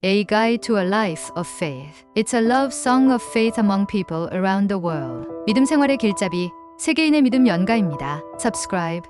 A Guide to a Life of Faith. It's a love song of faith among people around the world. 믿음 생활의 길잡이, 세계인의 믿음 연가입니다. Subscribe,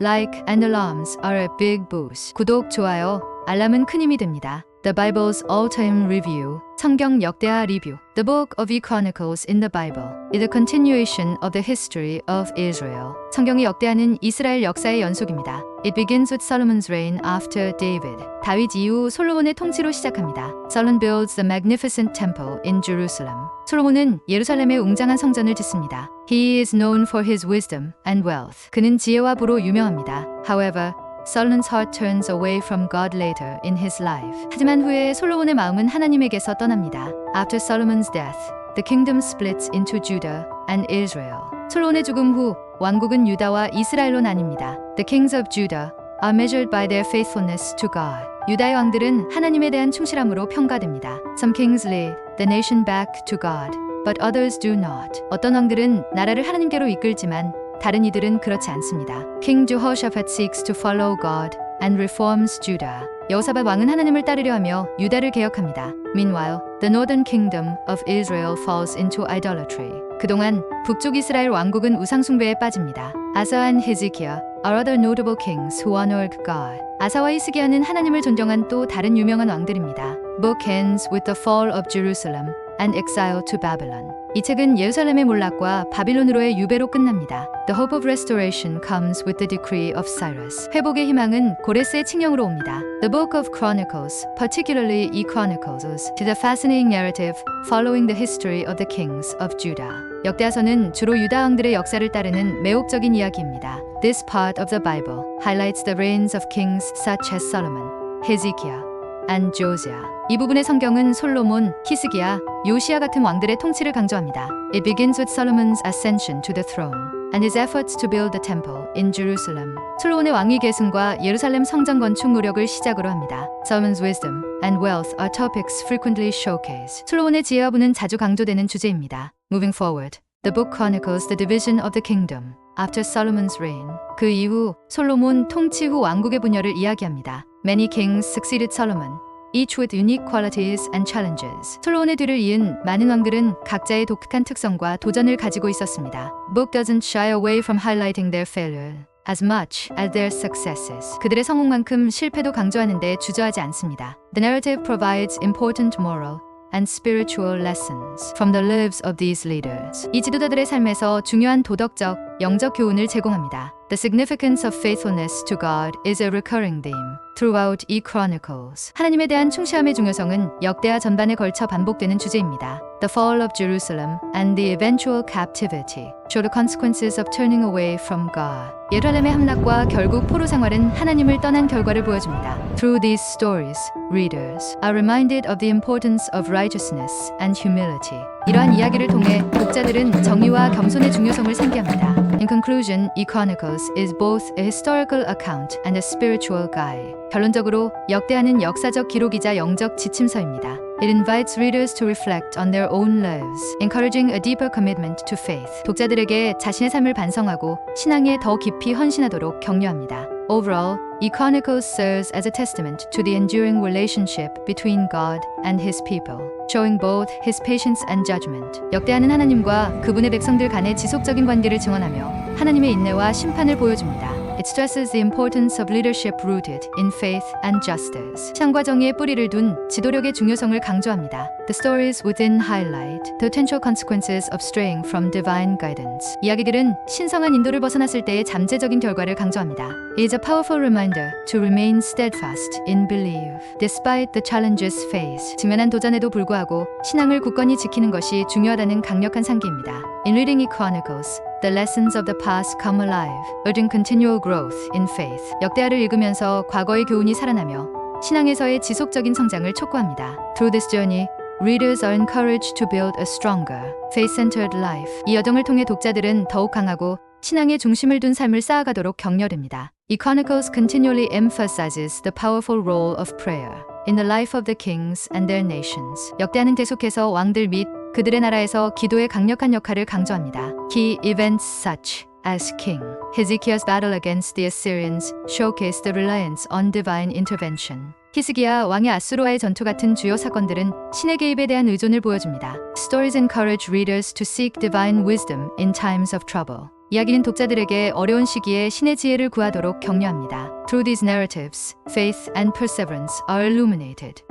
like and alarms are a big boost. 구독, 좋아요, 알람은 큰 힘이 됩니다. The Bible's all-time review. 성경 역대하 리뷰. The Book of Chronicles in the Bible is a continuation of the history of Israel. 성경의 역대하는 이스라엘 역사의 연속입니다. It begins with Solomon's reign after David. 다윗 이후 솔로몬의 통치로 시작합니다. Solomon builds the magnificent temple in Jerusalem. 솔로몬은 예루살렘에 웅장한 성전을 짓습니다. He is known for his wisdom and wealth. 그는 지혜와 부로 유명합니다. However, Solomon's heart turns away from God later in his life. 하지만 후에 솔로몬의 마음은 하나님에게서 떠납니다. After Solomon's death, the kingdom splits into Judah and Israel. 솔로몬의 죽음 후 왕국은 유다와 이스라엘로 나뉩니다. The kings of Judah are measured by their faithfulness to God. 유다의 왕들은 하나님에 대한 충실함으로 평가됩니다. Some kings lead the nation back to God, but others do not. 어떤 왕들은 나라를 하나님께로 이끌지만 다른 이들은 그렇지 않습니다. King Jehoshaphat seeks to follow God and reforms Judah. 여호사밧 왕은 하나님을 따르려 하며 유다를 개혁합니다. Meanwhile, the northern kingdom of Israel falls into idolatry. 그동안 북쪽 이스라엘 왕국은 우상 숭배에 빠집니다. Asa and Hezekiah are other notable kings who honored God. 아사와 히스기야는 하나님을 존경한 또 다른 유명한 왕들입니다. Book ends with the fall of Jerusalem and exile to Babylon. 이 책은 예루살렘의 몰락과 바빌론으로의 유배로 끝납니다. The hope of restoration comes with the decree of Cyrus. 회복의 희망은 고레스의 칙령으로 옵니다. The Book of Chronicles, particularly Chronicles, is a fascinating narrative following the history of the kings of Judah. 역대하서는 주로 유다 왕들의 역사를 따르는 매혹적인 이야기입니다. This part of the Bible highlights the reigns of kings such as Solomon, Hezekiah, and Josiah. 이 부분의 성경은 솔로몬, 히스기야, 요시야 같은 왕들의 통치를 강조합니다. It begins with Solomon's ascension to the throne and his efforts to build the temple in Jerusalem. 솔로몬의 왕위 계승과 예루살렘 성전 건축 노력을 시작으로 합니다. Solomon's wisdom and wealth are topics frequently showcased. 솔로몬의 지혜와 부는 자주 강조되는 주제입니다. Moving forward, the book chronicles the division of the kingdom after Solomon's reign. 그 이후 솔로몬 통치 후 왕국의 분열을 이야기합니다. Many kings succeeded Solomon, each with unique qualities and challenges. 솔로몬의 뒤를 이은 많은 왕들은 각자의 독특한 특성과 도전을 가지고 있었습니다. Book doesn't shy away from highlighting their failure as much as their successes. 그들의 성공만큼 실패도 강조하는데 주저하지 않습니다. The narrative provides important moral and spiritual lessons from the lives of these leaders. 이 지도자들의 삶에서 중요한 도덕적, 영적 교훈을 제공합니다. The significance of faithfulness to God is a recurring theme throughout Chronicles. 하나님에 대한 충실함의 중요성은 역대하 전반에 걸쳐 반복되는 주제입니다. The fall of Jerusalem and the eventual captivity show the consequences of turning away from God. 예루살렘의 함락과 결국 포로 생활은 하나님을 떠난 결과를 보여줍니다. Through these stories, readers are reminded of the importance of righteousness and humility. 이러한 이야기를 통해 독자들은 정의와 겸손의 중요성을 상기합니다. In conclusion, Chronicles is both a historical account and a spiritual guide. 결론적으로 역대하는 역사적 기록이자 영적 지침서입니다. It invites readers to reflect on their own lives, encouraging a deeper commitment to faith. 독자들에게 자신의 삶을 반성하고 신앙에 더 깊이 헌신하도록 격려합니다. Overall, Chronicles serves as a testament to the enduring relationship between God and His people, showing both His patience and judgment. 역대하는 하나님과 그분의 백성들 간의 지속적인 관계를 증언하며 하나님의 인내와 심판을 보여줍니다. It stresses the importance of leadership rooted in faith and justice. 신앙과 정의의 뿌리를 둔 지도력의 중요성을 강조합니다. The stories within highlight the potential consequences of straying from divine guidance. 이야기들은 신성한 인도를 벗어났을 때의 잠재적인 결과를 강조합니다. It is a powerful reminder to remain steadfast in belief, despite the challenges faced. 직면한 도전에도 불구하고 신앙을 굳건히 지키는 것이 중요하다는 강력한 상기입니다. In reading Chronicles, the lessons of the past come alive, urging continual growth in faith. 역대하를 읽으면서 과거의 교훈이 살아나며 신앙에서의 지속적인 성장을 촉구합니다. Through this journey, readers are encouraged to build a stronger, faith-centered life. 이 여정을 통해 독자들은 더욱 강하고 신앙의 중심을 둔 삶을 쌓아가도록 격려됩니다. Chronicles continually emphasizes the powerful role of prayer in the life of the kings and their nations. 역대하는 계속해서 왕들 및 그들의 나라에서 기도의 강력한 역할을 강조합니다. Key events such as King Hezekiah's battle against the Assyrians showcase the reliance on divine intervention. 히스기야 왕의 아수르와의 전투 같은 주요 사건들은 신의 개입에 대한 의존을 보여줍니다. Stories encourage readers to seek divine wisdom in times of trouble. 이야기는 독자들에게 어려운 시기에 신의 지혜를 구하도록 격려합니다. Through these narratives, faith and perseverance are illuminated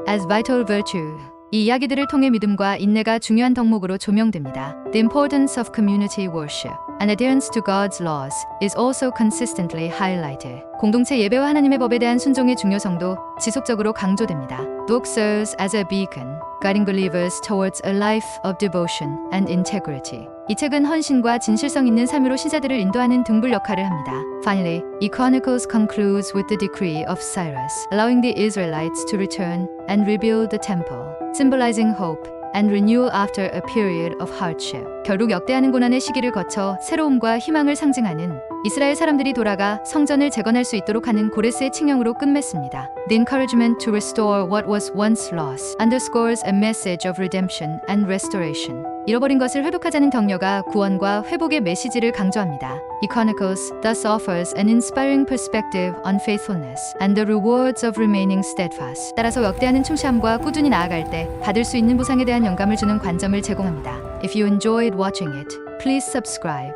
as vital virtue. 이 이야기들을 통해 믿음과 인내가 중요한 덕목으로 조명됩니다. The importance of community worship and adherence to God's laws is also consistently highlighted. 공동체 예배와 하나님의 법에 대한 순종의 중요성도 지속적으로 강조됩니다. The book serves as a beacon, guiding believers towards a life of devotion and integrity. 이 책은 헌신과 진실성 있는 삶으로 신자들을 인도하는 등불 역할을 합니다. Finally, 이 Chronicles concludes with the decree of Cyrus, allowing the Israelites to return and rebuild the temple, symbolizing hope and renewal after a period of hardship. 결국 역대하는 고난의 시기를 거쳐 새로움과 희망을 상징하는 이스라엘 사람들이 돌아가 성전을 재건할 수 있도록 하는 고레스의 칙령으로 끝맺습니다. The encouragement to restore what was once lost underscores a message of redemption and restoration. 잃어버린 것을 회복하자는 격려가 구원과 회복의 메시지를 강조합니다. 이 Chronicles thus offers an inspiring perspective on faithfulness and the rewards of remaining steadfast. 따라서 역대하는 충실함과 꾸준히 나아갈 때 받을 수 있는 보상에 대한 영감을 주는 관점을 제공합니다. If you enjoyed watching it, please subscribe,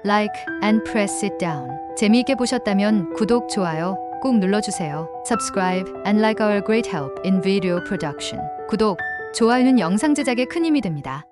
like, and press it down. 재미있게 보셨다면 구독, 좋아요 꼭 눌러주세요. Subscribe and like our great help in video production. 구독, 좋아요는 영상 제작에 큰 힘이 됩니다.